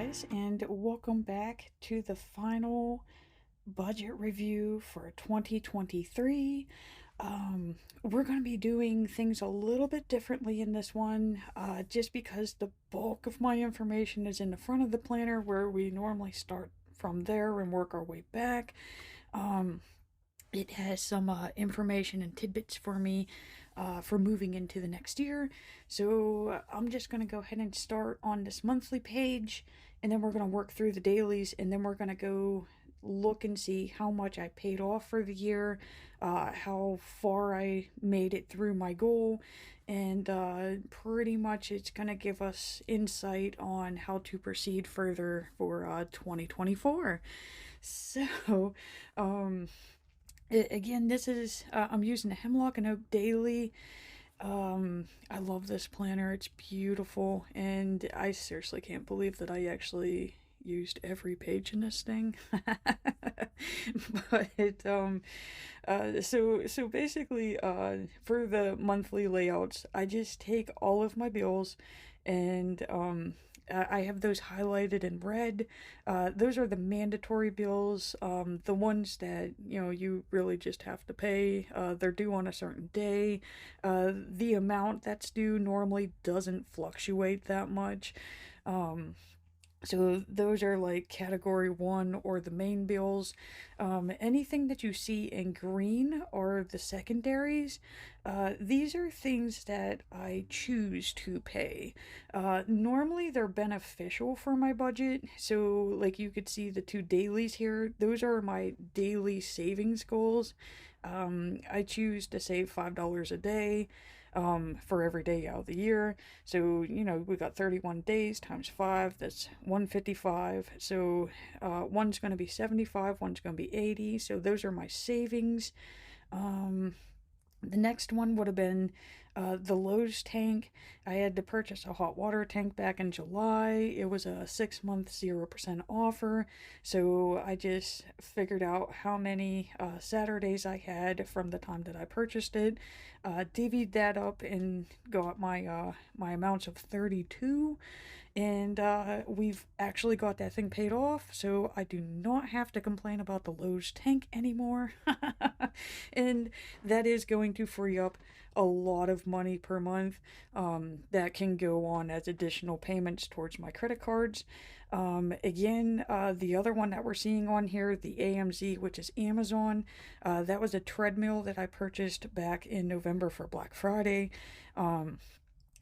guys, and welcome back to the final budget review for 2023. We're going to be doing things a little bit differently in this one, just because the bulk of my information is in the front of the planner where we normally start from there and work our way back. Um, it has some information and tidbits for me for moving into the next year. So I'm just going to go ahead and start on this monthly page, and then we're going to work through the dailies, and then we're going to go look and see how much I paid off for the year, how far I made it through my goal, and pretty much it's going to give us insight on how to proceed further for 2024. So, um, again, this is I'm using the Hemlock and Oak Daily. I love this planner. It's beautiful, and I seriously can't believe that I actually used every page in this thing. But so basically, for the monthly layouts, I just take all of my bills, and I have those highlighted in red. Those are the mandatory bills, the ones that, you really just have to pay. They're due on a certain day. The amount that's due normally doesn't fluctuate that much. So those are like category one or the main bills. Anything that you see in green are the secondaries. These are things that I choose to pay. Normally they're beneficial for my budget. So like you could see the two dailies here. Those are my daily savings goals. I choose to save $5 a day for every day out of the year. So, we got 31 days times 5, that's 155. So, one's going to be 75, one's going to be 80. So, those are my savings. The next one would have been the Lowe's tank. I had to purchase a hot water tank back in July. It was a 6-month 0% offer. So I just figured out how many Saturdays I had from the time that I purchased it, divvied that up, and got my amounts of 32. And we've actually got that thing paid off, so I do not have to complain about the Lowe's tank anymore. And that is going to free up a lot of money per month that can go on as additional payments towards my credit cards. Again, the other one that we're seeing on here, the AMZ, which is Amazon, that was a treadmill that I purchased back in November for Black Friday.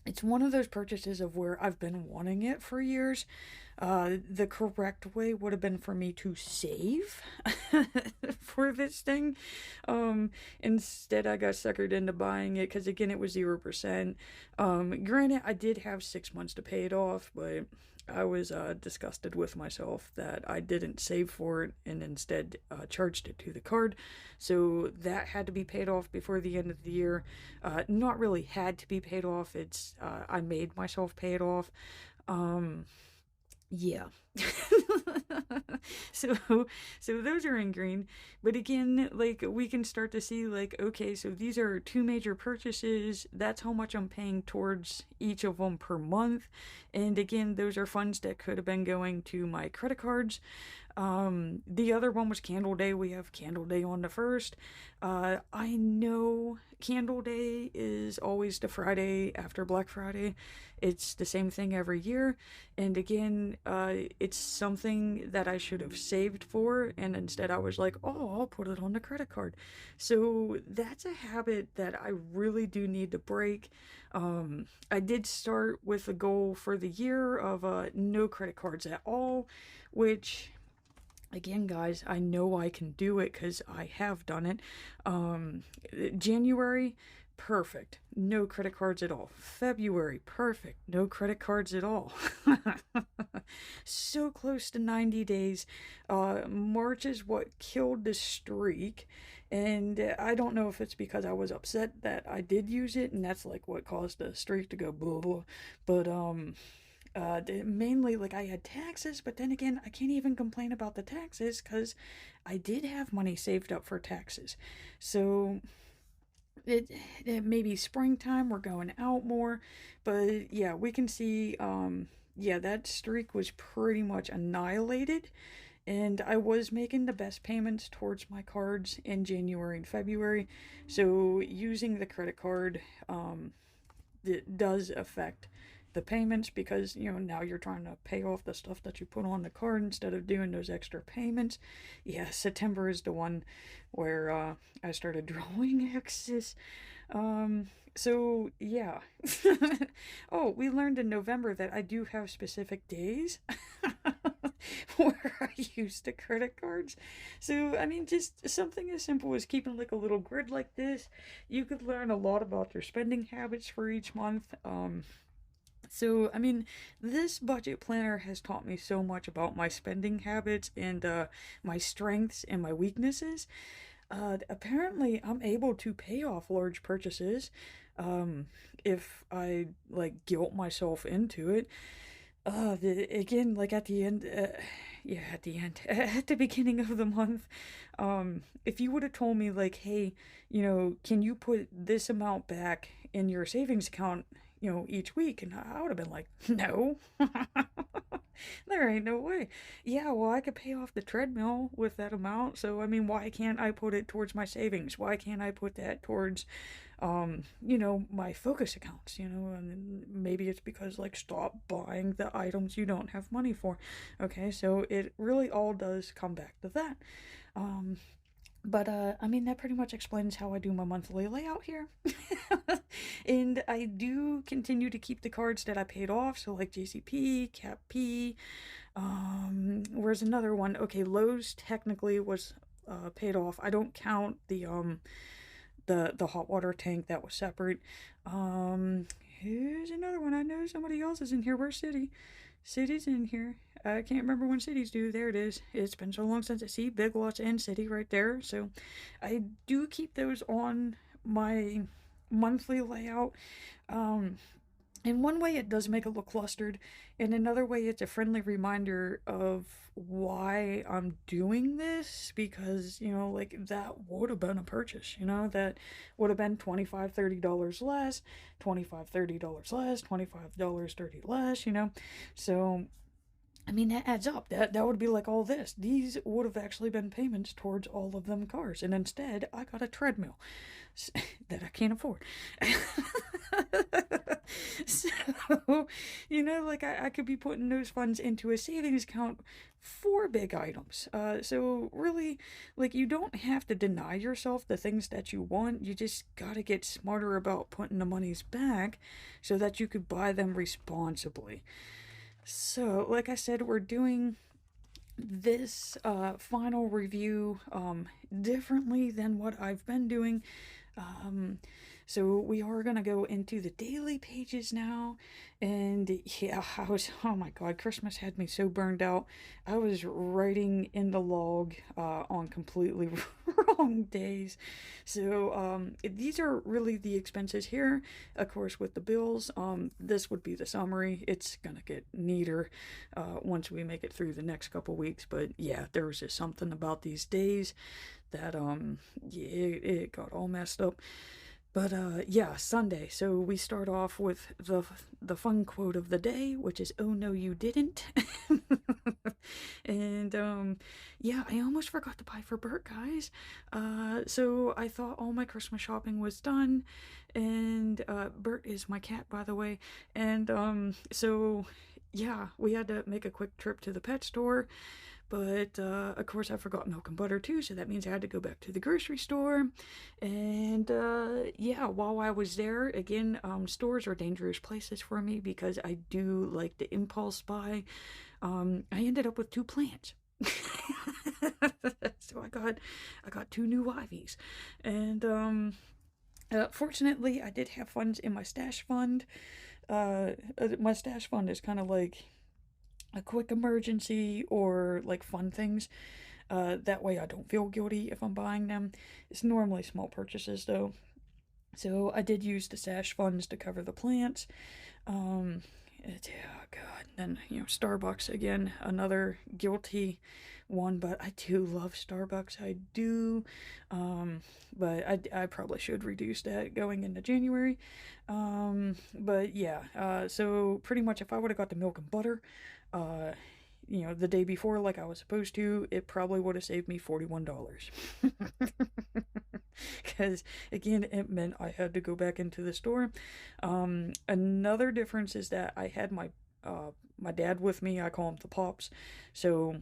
It's one of those purchases of where I've been wanting it for years. The correct way would have been for me to save for this thing. Instead, I got suckered into buying it because, again, it was 0%. Granted, I did have 6 months to pay it off, but I was disgusted with myself that I didn't save for it and instead charged it to the card. So that had to be paid off before the end of the year. Not really had to be paid off. It's I made myself pay it off. Yeah. so so those are in green, but again, like, we can start to see, like, okay, so these are two major purchases. That's how much I'm paying towards each of them per month. And again, those are funds that could have been going to my credit cards. The other one was Candle Day. We have Candle Day on the 1st. I know Candle Day is always the Friday after Black Friday. It's the same thing every year. And again, it's something that I should have saved for, and instead I was like, oh, I'll put it on the credit card. So that's a habit that I really do need to break. I did start with a goal for the year of no credit cards at all, which, again, guys, I know I can do it because I have done it. January, perfect, no credit cards at all. February, perfect, no credit cards at all. So close to 90 days. March is what killed the streak. And I don't know if it's because I was upset that I did use it, and that's like what caused the streak to go blah blah. But mainly, like, I had taxes, but then again, I can't even complain about the taxes because I did have money saved up for taxes. So it may be springtime, we're going out more, but yeah, we can see yeah, that streak was pretty much annihilated. And I was making the best payments towards my cards in January and February. So using the credit card, it does affect the payments because, now you're trying to pay off the stuff that you put on the card instead of doing those extra payments. Yeah, September is the one where I started drawing X's. So yeah. Oh, we learned in November that I do have specific days where I use the credit cards. So, I mean, just something as simple as keeping like a little grid like this, you could learn a lot about your spending habits for each month. So, I mean, this budget planner has taught me so much about my spending habits and my strengths and my weaknesses. Apparently, I'm able to pay off large purchases if I like guilt myself into it. Again, like at the end, yeah, at the end, at the beginning of the month, if you would have told me, like, hey, can you put this amount back in your savings account, each week, and I would have been like, no, there ain't no way. Yeah, well, I could pay off the treadmill with that amount, so I mean, why can't I put it towards my savings? Why can't I put that towards my focus accounts, and maybe it's because like stop buying the items you don't have money for. Okay, so it really all does come back to that. Um, but I mean that pretty much explains how I do my monthly layout here. And I do continue to keep the cards that I paid off, so like JCP, Cap P, where's another one? Okay, Lowe's technically was paid off. I don't count the hot water tank that was separate. Here's another one. I know somebody else is in here. Where's City? City's in here. I can't remember when City's due. There it is. It's been so long since I see Big Lots and City right there. So I do keep those on my monthly layout. Um, in one way, it does make it look clustered. In another way, it's a friendly reminder of why I'm doing this because, like that would have been a purchase, that would have been $25-$30 less, $25-$30 less, $25-$30 less. So, I mean, that adds up. That would be like all this. These would have actually been payments towards all of them cars. And instead, I got a treadmill that I can't afford. So, like I could be putting those funds into a savings account for big items. So really, like you don't have to deny yourself the things that you want. You just gotta get smarter about putting the monies back so that you could buy them responsibly. So, like I said, we're doing this final review differently than what I've been doing. Um, so we are gonna go into the daily pages now, and yeah, oh my god, Christmas had me so burned out. I was writing in the log on completely wrong days. So these are really the expenses here. Of course, with the bills, this would be the summary. It's gonna get neater once we make it through the next couple weeks. But yeah, there was just something about these days that yeah, it got all messed up. But yeah, Sunday. So we start off with the fun quote of the day, which is "Oh no, you didn't." And yeah, I almost forgot to buy for Bert, guys. So I thought all my Christmas shopping was done, and Bert is my cat, by the way. And so yeah, we had to make a quick trip to the pet store. But of course, I forgot milk and butter too, so that means I had to go back to the grocery store. And yeah, while I was there, again, stores are dangerous places for me because I do like the impulse buy. I ended up with 2 plants. So I got 2 new ivies. And fortunately, I did have funds in my stash fund. My stash fund is kind of like a quick emergency or like fun things. That way I don't feel guilty if I'm buying them. It's normally small purchases though. So I did use the stash funds to cover the plants. Um, Oh God. Then, Starbucks again, another guilty one, but I do love Starbucks. I do. Um, but I probably should reduce that going into January. But yeah, so pretty much if I would have got the milk and butter, uh, the day before like I was supposed to, it probably would have saved me $41. Because again, it meant I had to go back into the store. Another difference is that I had my dad with me. I call him the pops. So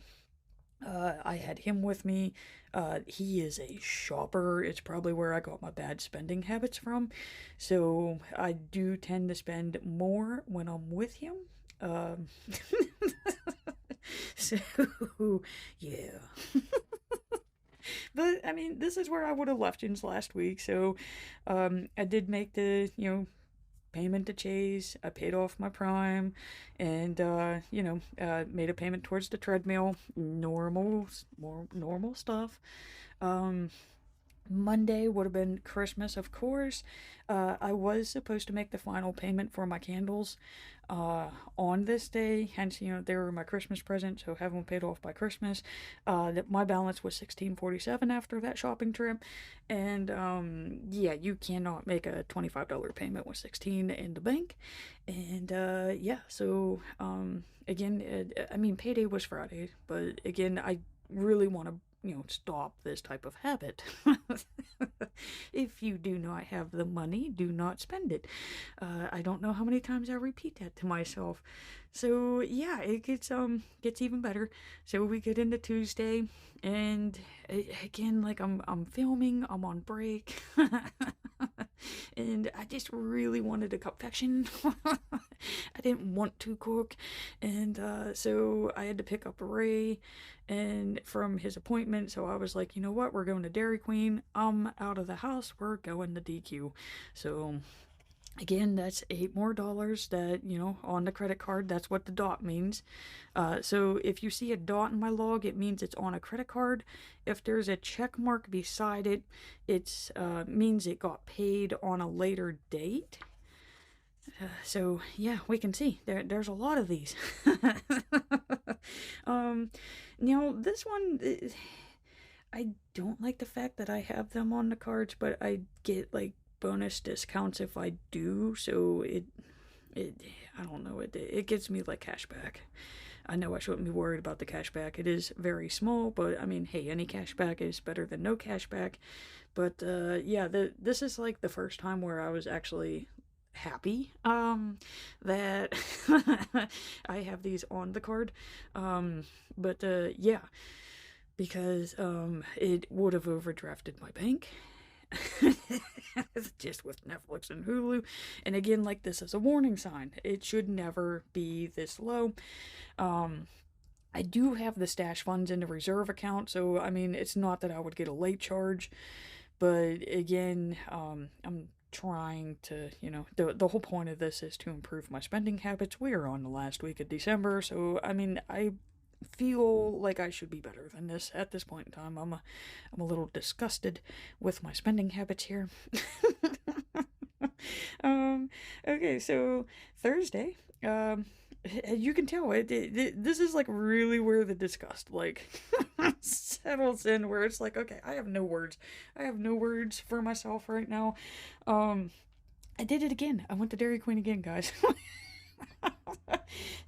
I had him with me. He is a shopper. It's probably where I got my bad spending habits from. So I do tend to spend more when I'm with him. Um, so, yeah. But I mean, this is where I would have left Jins last week. So I did make the, payment to Chase. I paid off my Prime, and made a payment towards the treadmill. More normal stuff. Um, Monday would have been Christmas, of course. I was supposed to make the final payment for my candles on this day, hence, they were my Christmas present, so have them paid off by Christmas. My balance was $16.47 after that shopping trip, and yeah, you cannot make a $25 payment with 16 in the bank, and yeah, so again, I mean, payday was Friday, but again, I really want to stop this type of habit. If you do not have the money, do not spend it. I don't know how many times I repeat that to myself. So yeah, it gets even better. So we get into Tuesday, and again, like I'm filming, I'm on break. And I just really wanted a confection. I didn't want to cook, and so I had to pick up Ray and from his appointment. So I was like, you know what, we're going to Dairy Queen. I'm out of the house. We're going to DQ. So again, that's $8 more that, on the credit card. That's what the dot means. So if you see a dot in my log, it means it's on a credit card. If there's a check mark beside it, it means it got paid on a later date. So yeah, we can see there's a lot of these. Now this one, I don't like the fact that I have them on the cards, but I get like bonus discounts if I do. So it I don't know, it gives me like cash back. I know I shouldn't be worried about the cash back. It is very small, but I mean, hey, any cash back is better than no cash back. But yeah, this is like the first time where I was actually happy that I have these on the card. But yeah, because it would have overdrafted my bank. Just with Netflix and Hulu. And again, like, this is a warning sign. It should never be this low. I do have the stash funds in the reserve account, so I mean, it's not that I would get a late charge, but again, I'm trying to, the whole point of this is to improve my spending habits. We are on the last week of December, so I mean, I feel like I should be better than this at this point in time. I'm a little disgusted with my spending habits here. Okay, so Thursday, you can tell this is like really where the disgust like settles in, where it's like, okay, I have no words for myself right now. I did it again. I went to Dairy Queen again, guys.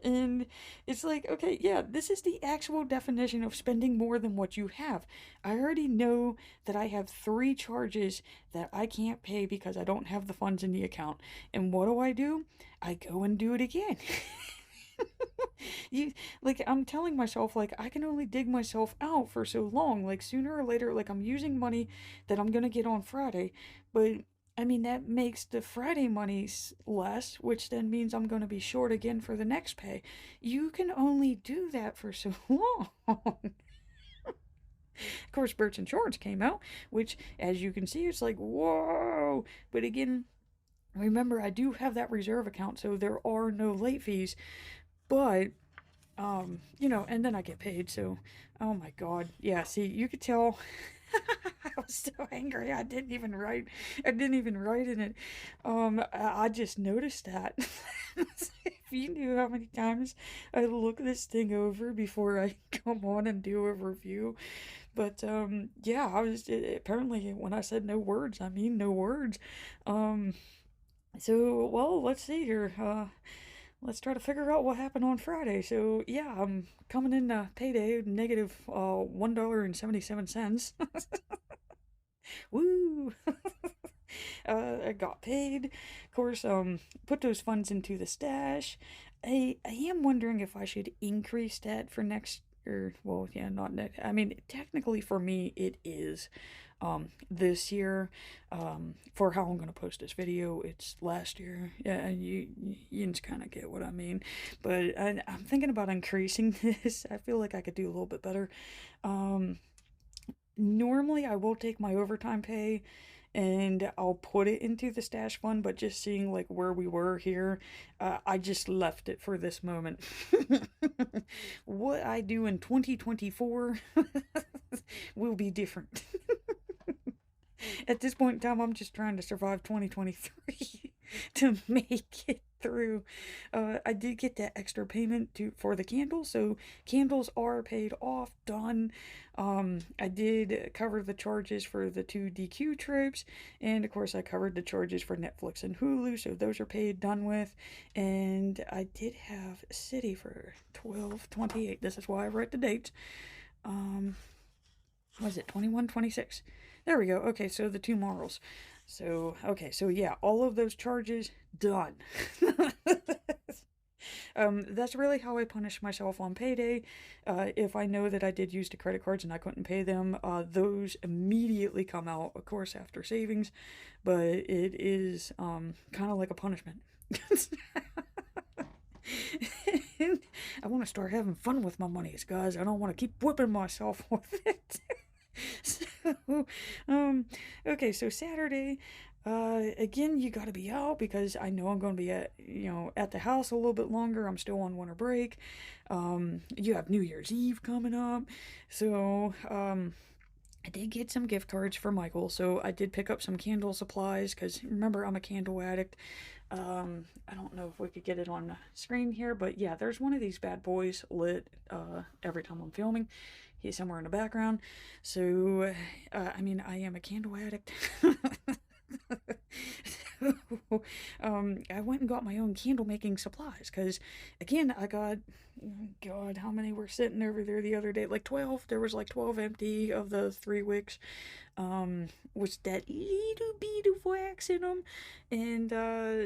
And it's like, okay, yeah, this is the actual definition of spending more than what you have. I already know that I have 3 charges that I can't pay because I don't have the funds in the account. And what do? I go and do it again. I'm telling myself, like, I can only dig myself out for so long. Like, sooner or later, like, I'm using money that I'm gonna get on Friday, but I mean, that makes the Friday money less, which then means I'm going to be short again for the next pay. You can only do that for so long. Of course, Birch Insurance came out, which, as you can see, it's like, whoa. But again, remember, I do have that reserve account, so there are no late fees. But, and then I get paid, so, oh my God. Yeah, see, you could tell... I was so angry. I didn't even write in it. I just noticed that. If you knew how many times I look this thing over before I come on and do a review. But yeah, apparently when I said no words, I mean no words. Um, so well, let's see here. Let's try to figure out what happened on Friday. So yeah, I'm coming in payday negative $1.77. Woo! I got paid. Of course, put those funds into the stash. I am wondering if I should increase that for next, or well, yeah, not next. I mean, technically for me, it is this year. For how I'm gonna post this video, it's last year. Yeah, you kind of get what I mean. But I'm thinking about increasing this. I feel like I could do a little bit better. Um, Normally I will take my overtime pay and I'll put it into the stash fund, but just seeing like where we were here, I just left it for this moment. What I do in 2024 will be different. At this point in time, I'm just trying to survive 2023 to make it through. I did get that extra payment for the candles, so candles are paid off, done. I did cover the charges for the 2 DQ trips, and of course I covered the charges for Netflix and Hulu, so those are paid, done with. And I did have City for 12/28. This is why I write the dates. Was it 21, 26? There we go. Okay, so the 2 morals. So, okay, so yeah, all of those charges, done. That's really how I punish myself on payday. If I know that I did use the credit cards and I couldn't pay them, those immediately come out, of course, after savings, but it is kind of like a punishment. I want to start having fun with my monies, guys. I don't want to keep whipping myself with it. So, okay, so Saturday, again, you gotta be out because I know I'm gonna be at the house a little bit longer. I'm still on winter break. You have New Year's Eve coming up. So, I did get some gift cards for Michael, so I did pick up some candle supplies because remember, I'm a candle addict. I don't know if we could get it on the screen here, but yeah, there's one of these bad boys lit every time I'm filming. He's somewhere in the background. So, I mean, I am a candle addict. So, I went and got my own candle making supplies because, again, I got, oh God, how many were sitting over there the other day? Like 12. There was like 12 empty of the 3 wicks. With that little bit of wax in them. And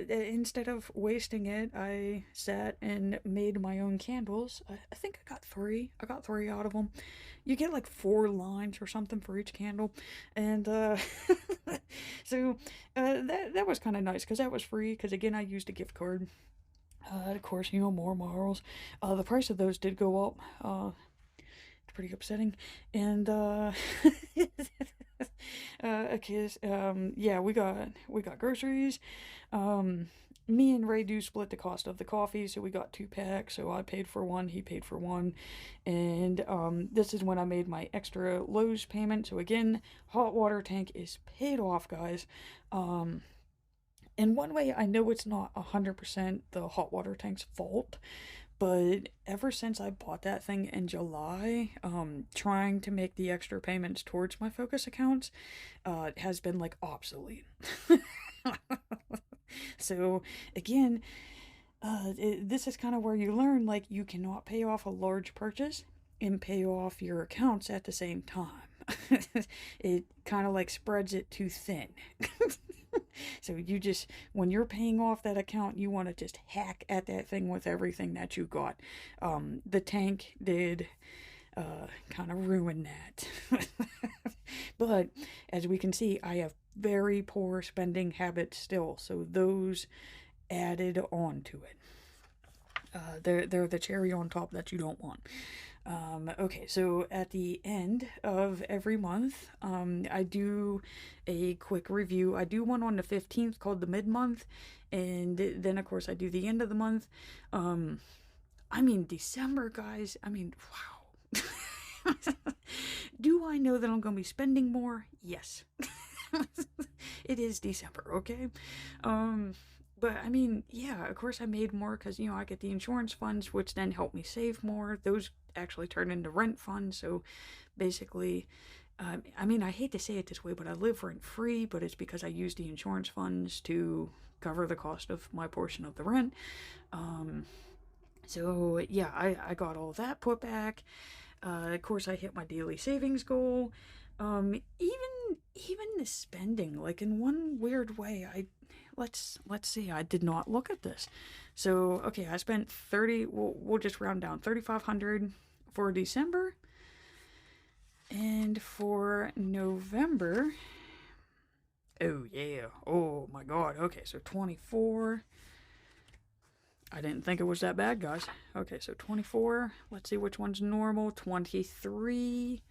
instead of wasting it, I sat and made my own candles. I think I got 3. I got 3 out of them. You get like 4 lines or something for each candle. And so that was kind of nice because that was free. Because again, I used a gift card. Of course, more morals. The price of those did go up. It's pretty upsetting. And okay, yeah, we got groceries. Me and Ray do split the cost of the coffee, so we got 2 packs. So I paid for one, he paid for one, and this is when I made my extra Lowe's payment. So again, hot water tank is paid off, guys. In one way, I know it's not 100% the hot water tank's fault, but ever since I bought that thing in July, trying to make the extra payments towards my Focus accounts, has been like obsolete. So again, this is kind of where you learn like you cannot pay off a large purchase and pay off your accounts at the same time. It kind of like spreads it too thin. So you just, when you're paying off that account, you want to just hack at that thing with everything that you got. The tank did kind of ruin that. But as we can see, I have very poor spending habits still, so those added on to it. They're the cherry on top that you don't want. Okay, so at the end of every month, I do a quick review. I do one on the 15th called the mid-month, and then of course I do the end of the month. I mean, December, guys, I mean, wow. Do I know that I'm going to be spending more? Yes. It is December, okay? But I mean, yeah, of course I made more because, I get the insurance funds, which then help me save more. Those actually turn into rent funds. So basically, I mean, I hate to say it this way, but I live rent free, but it's because I use the insurance funds to cover the cost of my portion of the rent. Um, so yeah, I got all that put back. Of course, I hit my daily savings goal. Even the spending, like in one weird way, let's see. I did not look at this. So okay, I spent 30. We'll just round down 3,500 for December, and for November. Oh yeah. Oh my God. Okay, so 24. I didn't think it was that bad, guys. Okay, so 24. Let's see which one's normal. 23.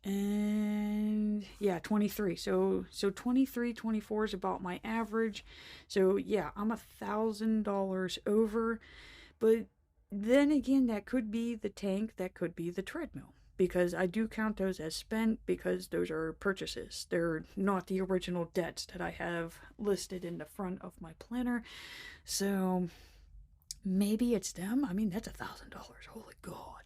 And yeah, 23. So 23, 24 is about my average. So yeah, I'm $1,000 over. But then again, that could be the tank, that could be the treadmill. Because I do count those as spent because those are purchases. They're not the original debts that I have listed in the front of my planner. So maybe it's them. I mean, that's $1,000. Holy God.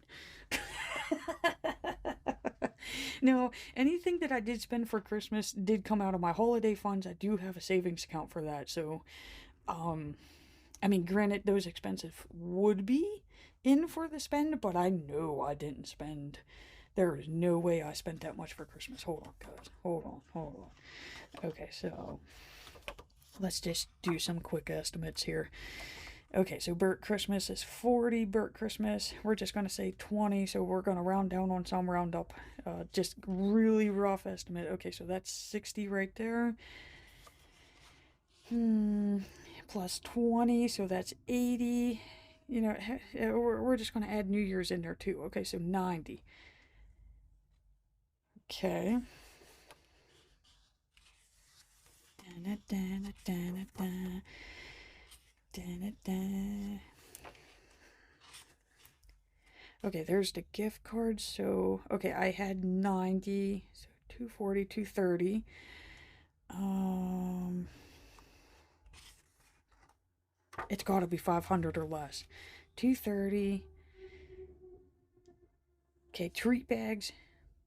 No, anything that I did spend for Christmas did come out of my holiday funds. I do have a savings account for that. So, um, I mean, granted, those expenses would be in for the spend, but I know I didn't spend. There is no way I spent that much for Christmas. Hold on, guys. Hold on. Okay, so let's just do some quick estimates here. Okay, so Burt Christmas is 40. Burt Christmas, we're just going to say 20, so we're going to round down on some, round up. Just really rough estimate. Okay, so that's 60 right there. Plus 20, so that's 80. We're just going to add New Year's in there too. Okay, so 90. Okay. Okay, there's the gift cards. So, okay, I had 90, so 240, 230. It's got to be 500 or less. 230. Okay, treat bags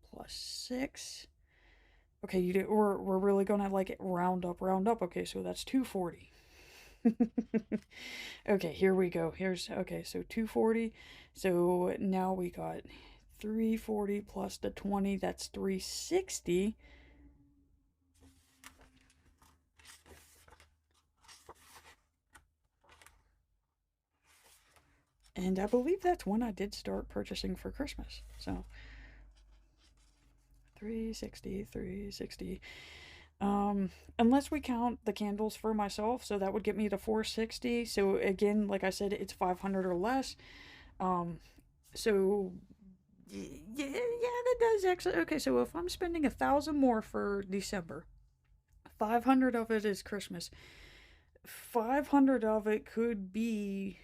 plus 6. Okay, we're really gonna like it round up, round up. Okay, so that's 240. Okay, here we go. Okay, so 240. So now we got 340 plus the 20, that's 360. And I believe that's when I did start purchasing for Christmas. So 360. Unless we count the candles for myself, so that would get me to 460. So again, like I said, it's 500 or less. So yeah, that does actually. Okay, so if I'm spending 1,000 more for December, 500 of it is Christmas. 500 of it could be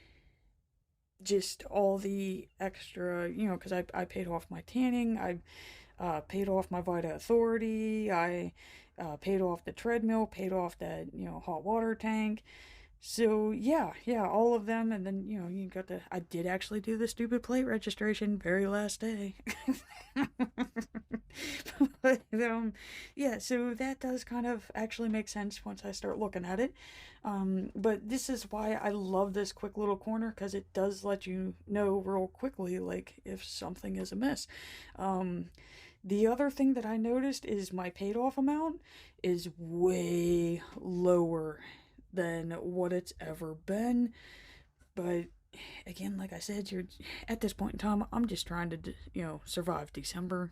just all the extra, because I paid off my tanning, I paid off my Vita Authority, I paid off the treadmill, paid off that, hot water tank. So yeah, all of them, and then you got the. I did actually do the stupid plate registration very last day. But yeah, so that does kind of actually make sense once I start looking at it. But this is why I love this quick little corner because it does let you know real quickly, like if something is amiss. The other thing that I noticed is my paid off amount is way lower than what it's ever been. But again, like I said, you're at this point in time, I'm just trying to, survive December.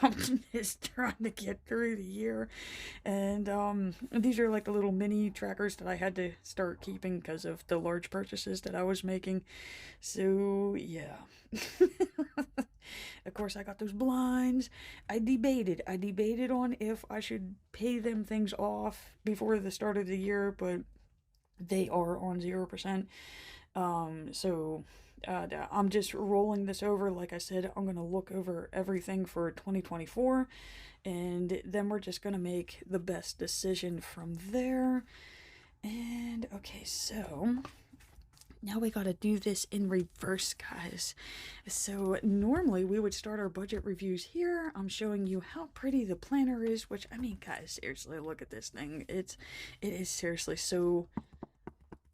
I'm just trying to get through the year. And these are like the little mini trackers that I had to start keeping because of the large purchases that I was making. So, yeah. Of course, I got those blinds. I debated on if I should pay them things off before the start of the year, but they are on 0%. So I'm just rolling this over. Like I said, I'm going to look over everything for 2024, and then we're just going to make the best decision from there. And okay, so now we gotta do this in reverse, guys. So normally we would start our budget reviews here. I'm showing you how pretty the planner is, which, I mean, guys, seriously, look at this thing. It is seriously so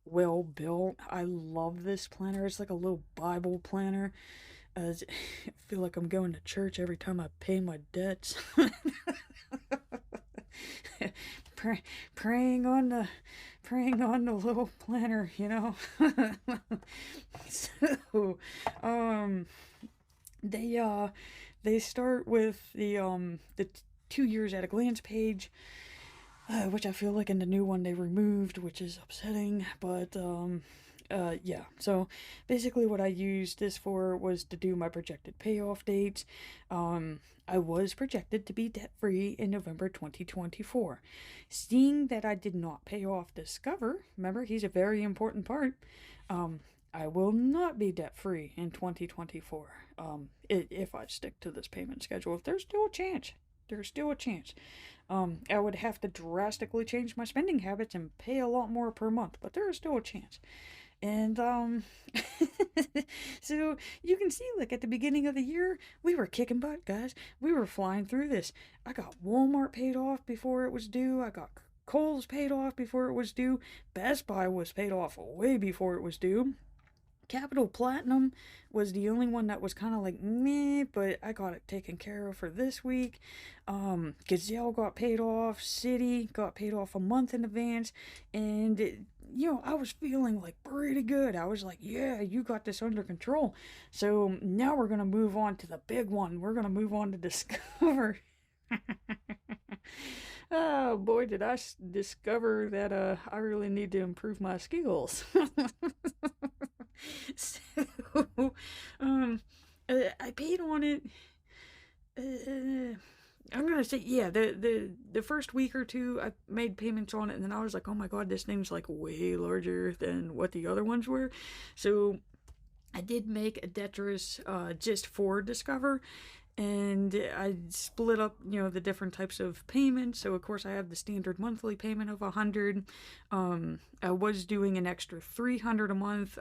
well built. I love this planner. It's like a little Bible planner. I feel like I'm going to church every time I pay my debts. praying on the little planner, you know. So, they start with the 2 years at a glance page, which I feel like in the new one they removed, which is upsetting. But yeah. So basically, what I used this for was to do my projected payoff dates. I was projected to be debt-free in November 2024. Seeing that I did not pay off Discover, remember, he's a very important part, I will not be debt-free in 2024, if I stick to this payment schedule. There's still a chance. There's still a chance. I would have to drastically change my spending habits and pay a lot more per month, but there is still a chance. And, so you can see, like, at the beginning of the year, we were kicking butt, guys. We were flying through this. I got Walmart paid off before it was due. I got Kohl's paid off before it was due. Best Buy was paid off way before it was due. Capital Platinum was the only one that was kind of like meh, but I got it taken care of for this week. Gazelle got paid off. City got paid off a month in advance, and I was feeling like pretty good. I was like, yeah, you got this under control. So now we're gonna move on to the big one. We're gonna move on to Discover. Oh boy, did I discover that I really need to improve my skills. So, I paid on it. I'm gonna say, yeah, the first week or two I made payments on it, and then I was like, oh my god, this thing's like way larger than what the other ones were. So I did make a Detris just for Discover, and I split up, the different types of payments. So of course I have the standard monthly payment of $100. I was doing an extra $300 a month.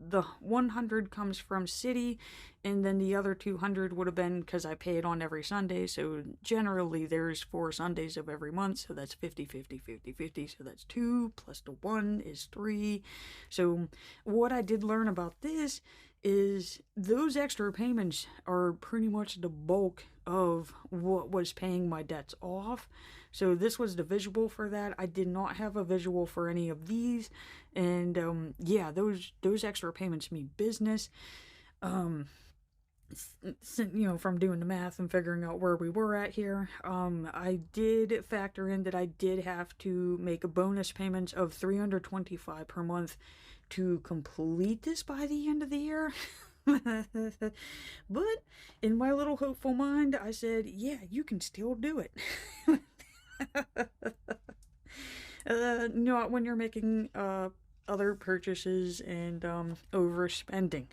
The $100 comes from City, and then the other $200 would have been because I pay it on every Sunday. So generally there's 4 Sundays of every month, so that's 50, 50, 50, 50. So that's 2 plus the 1 is 3. So what I did learn about this is those extra payments are pretty much the bulk of what was paying my debts off. So this was the visual for that. I did not have a visual for any of these, and yeah, those extra payments mean business. From doing the math and figuring out where we were at here, I did factor in that I did have to make a bonus payments of $325 per month to complete this by the end of the year. But in my little hopeful mind, I said, yeah, you can still do it. Not when you're making other purchases and overspending.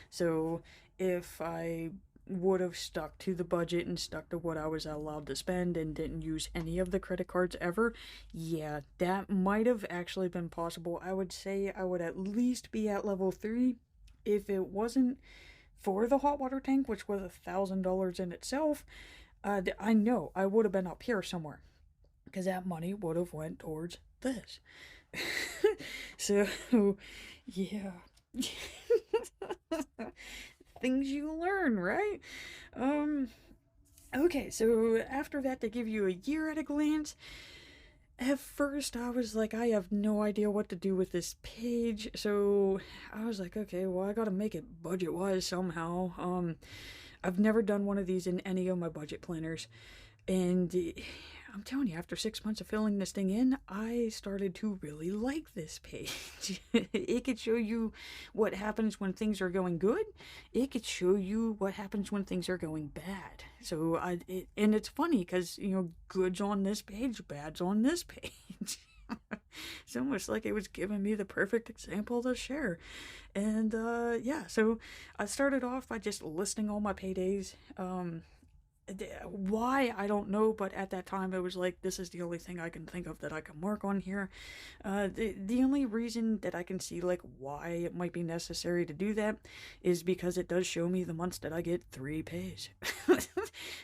So if I would have stuck to the budget and stuck to what I was allowed to spend and didn't use any of the credit cards ever, yeah, that might have actually been possible. I would say I would at least be at level 3 if it wasn't for the hot water tank, which was $1,000 in itself. I know I would have been up here somewhere, because that money would have went towards this. So, yeah. Things you learn, right? Okay, so after that, they give you a year at a glance. At first, I was like, I have no idea what to do with this page. So I was like, okay, well, I gotta make it budget-wise somehow. I've never done one of these in any of my budget planners. And I'm telling you, after 6 months of filling this thing in, I started to really like this page. It could show you what happens when things are going good. It could show you what happens when things are going bad. So and it's funny because, good's on this page, bad's on this page. It's almost like it was giving me the perfect example to share. And yeah, so I started off by just listing all my paydays. Why I don't know, but at that time it was like, this is the only thing I can think of that I can work on here. The only reason that I can see like why it might be necessary to do that is because it does show me the months that I get 3 pays.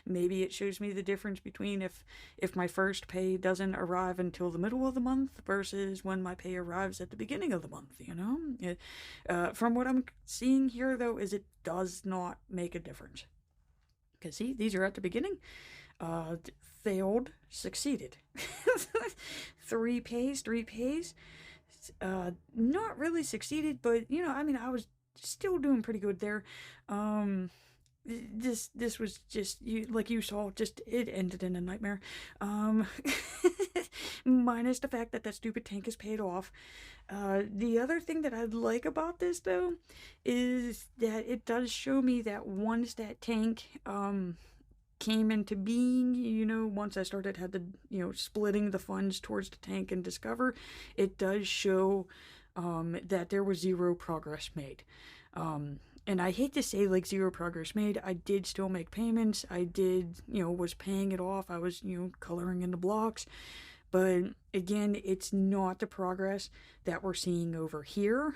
Maybe it shows me the difference between if my first pay doesn't arrive until the middle of the month versus when my pay arrives at the beginning of the month, you know? From what I'm seeing here though, is it does not make a difference. Because see, these are at the beginning. Failed, succeeded. 3 pays. Not really succeeded, but you know, I mean, I was still doing pretty good there. This was just like you saw, just it ended in a nightmare. Um, Minus the fact that that stupid tank is paid off. The other thing that I like about this though is that it does show me that once that tank came into being, you know, once I started had the, you know, splitting the funds towards the tank and Discover, it does show that there was zero progress made. And I hate to say like zero progress made. I did still make payments. I did, you know, was paying it off. I was, you know, coloring in the blocks. But again, it's not the progress that we're seeing over here.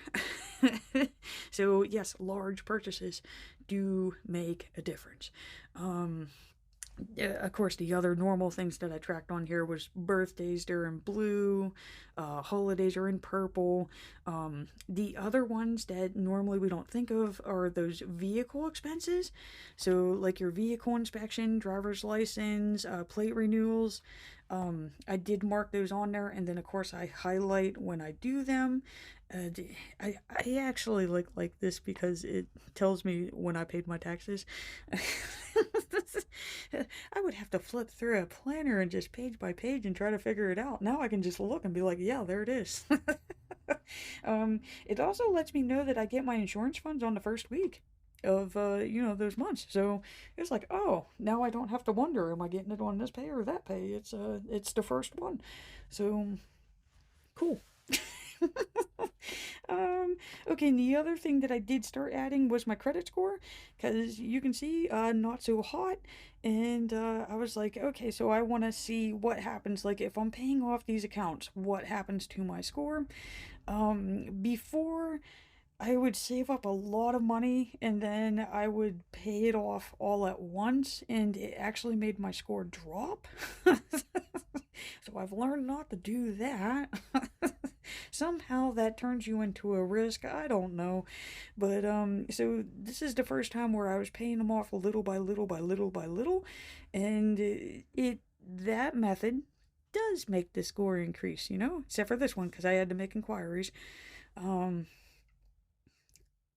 So yes, large purchases do make a difference. Of course, the other normal things that I tracked on here was birthdays, they're in blue, holidays are in purple. The other ones that normally we don't think of are those vehicle expenses. So like your vehicle inspection, driver's license, plate renewals. I did mark those on there, and then of course I highlight when I do them. I actually like this because it tells me when I paid my taxes. I would have to flip through a planner and just page by page and try to figure it out. Now I can just look and be like, yeah, there it is. It also lets me know that I get my insurance funds on the first week of you know, those months. So it's like, oh, now I don't have to wonder, am I getting it on this pay or that pay? It's the first one. So cool. Okay, and the other thing that I did start adding was my credit score, because you can see, not so hot, and I was like, okay, so I want to see what happens, like, if I'm paying off these accounts, what happens to my score. Before, I would save up a lot of money, and then I would pay it off all at once, and it actually made my score drop. So I've learned not to do that. Somehow that turns you into a risk. I don't know. But so this is the first time where I was paying them off little by little by little by little, and it that method does make the score increase, you know, except for this one because I had to make inquiries. Um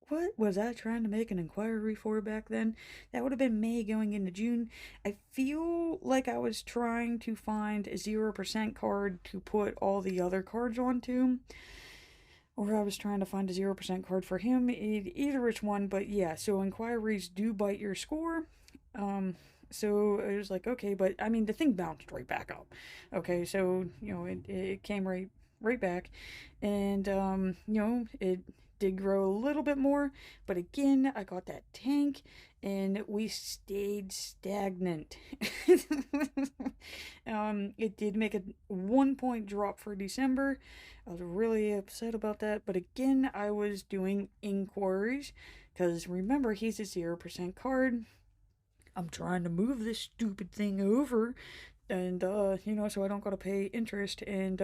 what was I trying to make an inquiry for back then? That would have been May going into June. I feel like I was trying to find a 0% card to put all the other cards onto. Or I was trying to find a 0% card for him. Either which one, but yeah, so inquiries do bite your score. So it was like, okay, but I mean, the thing bounced right back up. Okay, so, you know, it came right back. And, you know, it did grow a little bit more, but again, I got that tank and we stayed stagnant. It did make a 1 point drop for December. I was really upset about that, but again, I was doing inquiries because remember, he's a 0% card. I'm trying to move this stupid thing over, and you know, so I don't gotta pay interest. And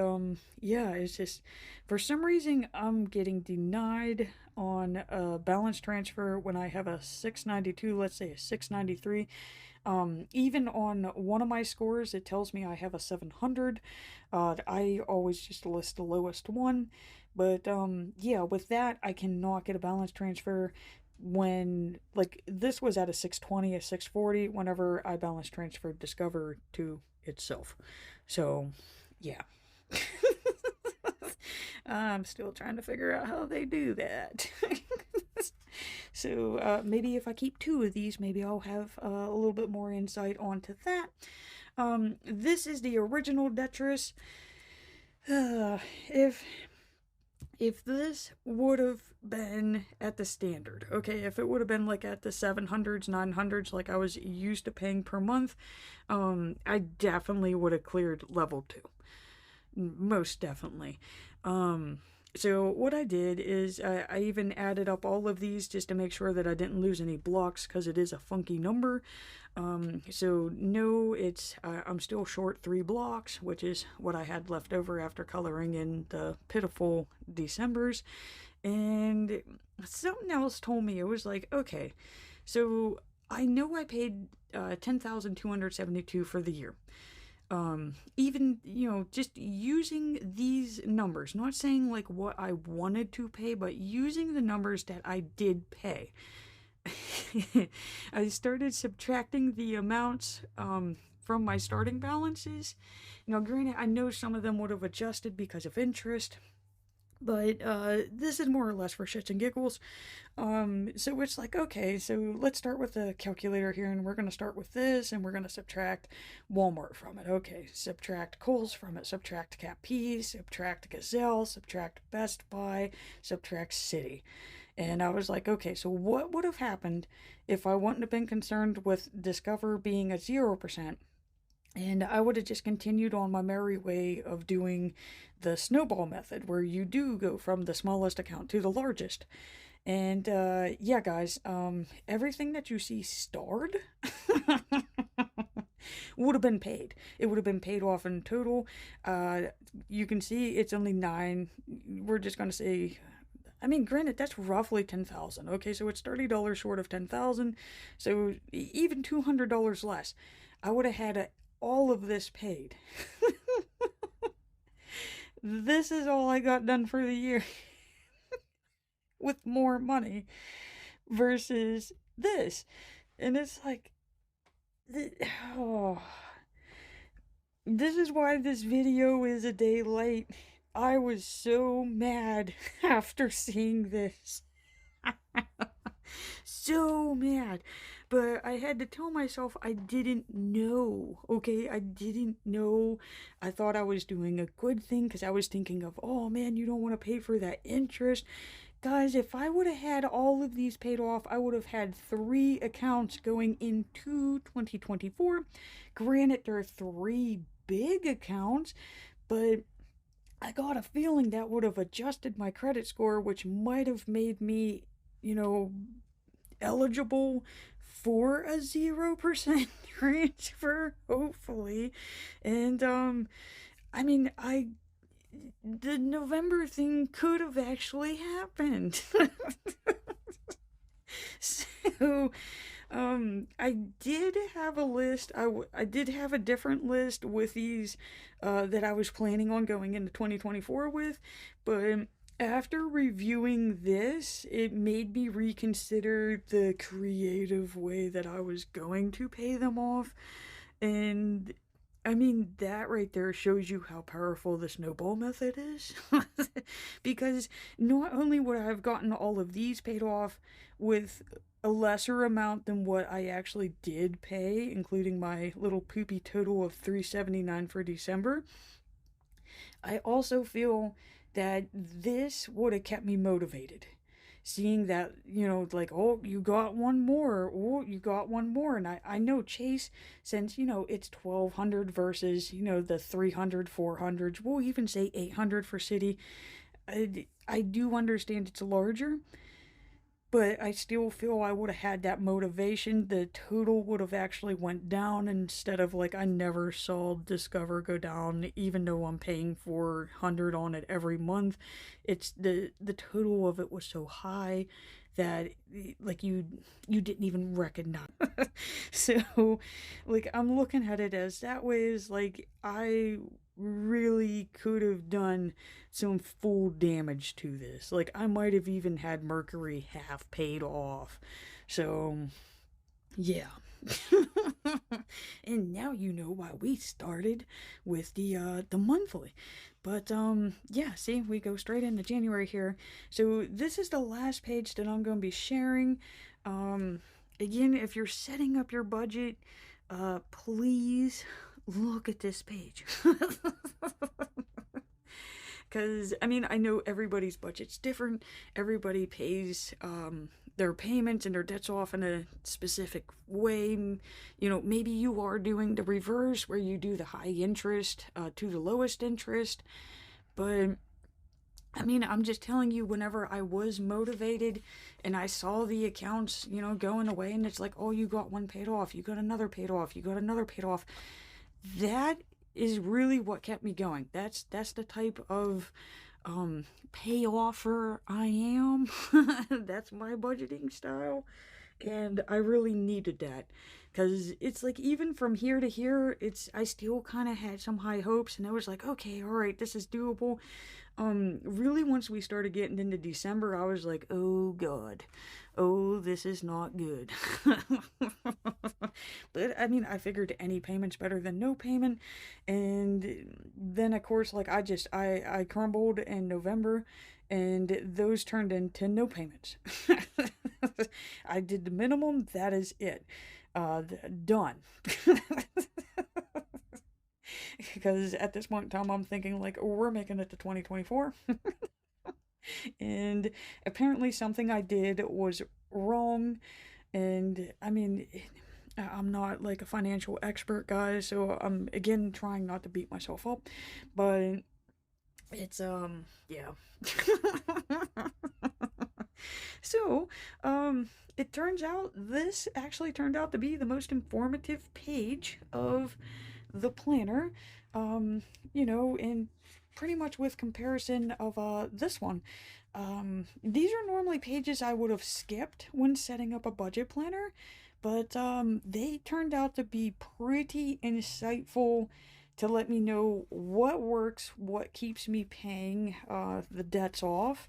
yeah, it's just for some reason I'm getting denied on a balance transfer when I have a 692, let's say a 693. Even on one of my scores it tells me I have a 700. I always just list the lowest one, but yeah, with that I cannot get a balance transfer when, like, this was at a 620, a 640 whenever I balance transferred Discover to itself. So yeah. I'm still trying to figure out how they do that. So maybe if I keep 2 of these, maybe I'll have a little bit more insight onto that. This is the original Detris. if if this would have been at the standard, okay, if it would have been like at the 700s, 900s, like I was used to paying per month, I definitely would have cleared level 2. Most definitely. Um, so what I did is I even added up all of these just to make sure that I didn't lose any blocks because it is a funky number. So no, I'm still short 3 blocks, which is what I had left over after coloring in the pitiful Decembers. And something else told me, it was like, okay, so I know I paid 10,272 for the year. Even, just using these numbers, not saying like what I wanted to pay, but using the numbers that I did pay. I started subtracting the amounts from my starting balances. Granted, I know some of them would have adjusted because of interest, but this is more or less for shits and giggles. So it's like, okay, so let's start with the calculator here, and we're going to start with this, and we're going to subtract Walmart from it. Okay, subtract Kohl's from it, subtract Capri, subtract Gazelle, subtract Best Buy, subtract City. And I was like, okay, so what would have happened if I wouldn't have been concerned with Discover being at 0%? And I would have just continued on my merry way of doing the snowball method, where you do go from the smallest account to the largest. And yeah, guys, everything that you see starred would have been paid. It would have been paid off in total. You can see it's only 9. We're just going to say, I mean, granted, that's roughly 10,000. Okay, so it's $30 short of 10,000. So even $200 less. I would have had all of this paid. This is all I got done for the year with more money versus this. And it's like, oh, this is why this video is a day late. I was so mad after seeing this. So mad. But I had to tell myself I didn't know. Okay, I didn't know. I thought I was doing a good thing because I was thinking of, oh man, you don't want to pay for that interest. Guys, if I would have had all of these paid off, I would have had 3 accounts going into 2024. Granted, there are 3 big accounts, but I got a feeling that would have adjusted my credit score, which might have made me, eligible for a 0% transfer, hopefully. And, I mean, the November thing could have actually happened. So, I did have a list. I did have a different list with these that I was planning on going into 2024 with, but after reviewing this, it made me reconsider the creative way that I was going to pay them off. And I mean, that right there shows you how powerful the snowball method is. Because not only would I have gotten all of these paid off with a lesser amount than what I actually did pay, including my little poopy total of $379 for December, I also feel that this would have kept me motivated. Seeing that, like, oh, you got one more, oh, you got one more. And I know Chase, since, it's 1,200 versus, the 300, 400s, we'll even say 800 for City. I do understand it's larger, but I still feel I would have had that motivation. The total would have actually went down instead of like I never saw Discover go down, even though I'm paying 400 on it every month. It's the total of it was so high that like you didn't even recognize. So like I'm looking at it as that way is like I really could have done some full damage to this. Like I might have even had Mercury half paid off. So yeah. And now you know why we started with the monthly. But yeah, see, we go straight into January here. So this is the last page that I'm going to be sharing. Again, if you're setting up your budget, please look at this page. Because, I mean, I know everybody's budget's different. Everybody pays their payments and their debts off in a specific way. You know, maybe you are doing the reverse where you do the high interest to the lowest interest. But I mean, I'm just telling you, whenever I was motivated and I saw the accounts, you know, going away, and it's like, oh, you got one paid off, you got another paid off, you got another paid off. That is really what kept me going. That's the type of pay offer I am. That's my budgeting style. And I really needed that. Because it's like, even from here to here, I still kind of had some high hopes, and I was like, okay, all right, this is doable. Really, once we started getting into December, I was like, oh god, oh, this is not good. But I mean, I figured any payment's better than no payment. And then, of course, like, I crumbled in November, and those turned into no payments. I did the minimum, that is it. Done. Because at this point in time, I'm thinking, like, we're making it to 2024. And apparently something I did was wrong. And I mean, I'm not like a financial expert, guys, so I'm again trying not to beat myself up, but it's yeah. So, it turns out this actually turned out to be the most informative page of the planner. You know, and pretty much with comparison of this one. These are normally pages I would have skipped when setting up a budget planner, but they turned out to be pretty insightful to let me know what works, what keeps me paying the debts off.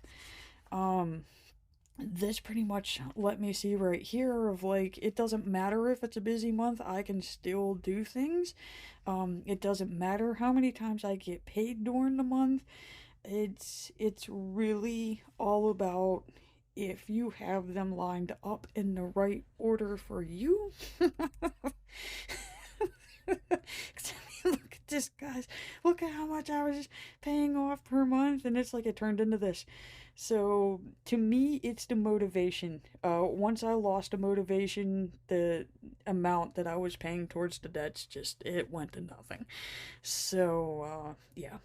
This pretty much let me see right here of, like, it doesn't matter if it's a busy month, I can still do things. It doesn't matter how many times I get paid during the month. It's really all about if you have them lined up in the right order for you. 'Cause, I mean, look at this, guys. Look at how much I was paying off per month, and it's like it turned into this. So to me, it's the motivation. Once I lost the motivation, the amount that I was paying towards the debts it went to nothing. So yeah.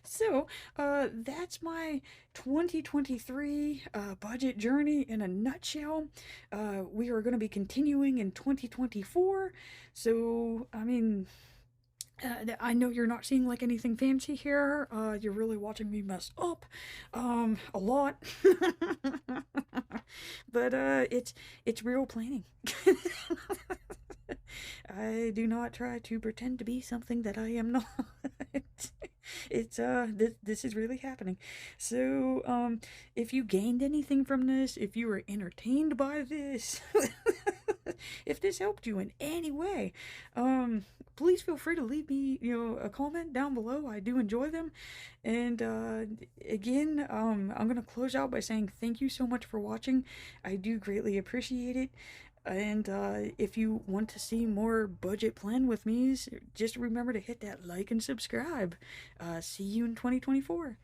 So that's my 2023 budget journey in a nutshell. We are going to be continuing in 2024. So I mean, I know you're not seeing like anything fancy here. You're really watching me mess up, a lot. But it's real planning. I do not try to pretend to be something that I am not. It's this is really happening. So if you gained anything from this, if you were entertained by this, if this helped you in any way, please feel free to leave me, you know, a comment down below. I do enjoy them. And again, I'm gonna close out by saying thank you so much for watching. I do greatly appreciate it. And if you want to see more budget plan with me, just remember to hit that like and subscribe. See you in 2024.